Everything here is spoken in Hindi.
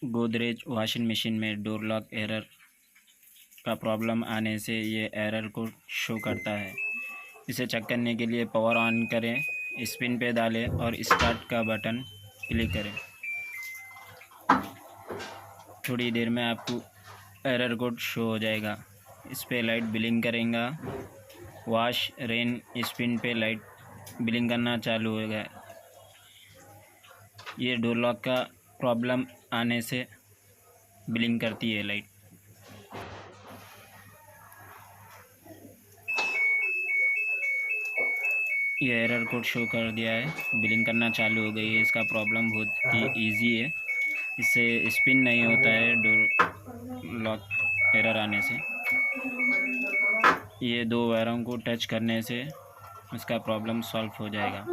गोदरेज वॉशिंग मशीन में डोर लॉक एरर का प्रॉब्लम आने से ये एरर को शो करता है। इसे चेक करने के लिए पावर ऑन करें, स्पिन पे डालें और स्टार्ट का बटन क्लिक करें। थोड़ी देर में आपको एरर कोड शो हो जाएगा। इस पे लाइट ब्लिंक करेगा। वॉश रेन स्पिन पे लाइट ब्लिंक करना चालू हो गया। ये डोर लॉक का प्रॉब्लम आने से ब्लिंक करती है लाइट। ये एरर कोड शो कर दिया है, ब्लिंक करना चालू हो गई है। इसका प्रॉब्लम बहुत ही इजी है। इससे स्पिन नहीं होता है डोर लॉक एरर आने से। ये दो वायरों को टच करने से इसका प्रॉब्लम सॉल्व हो जाएगा।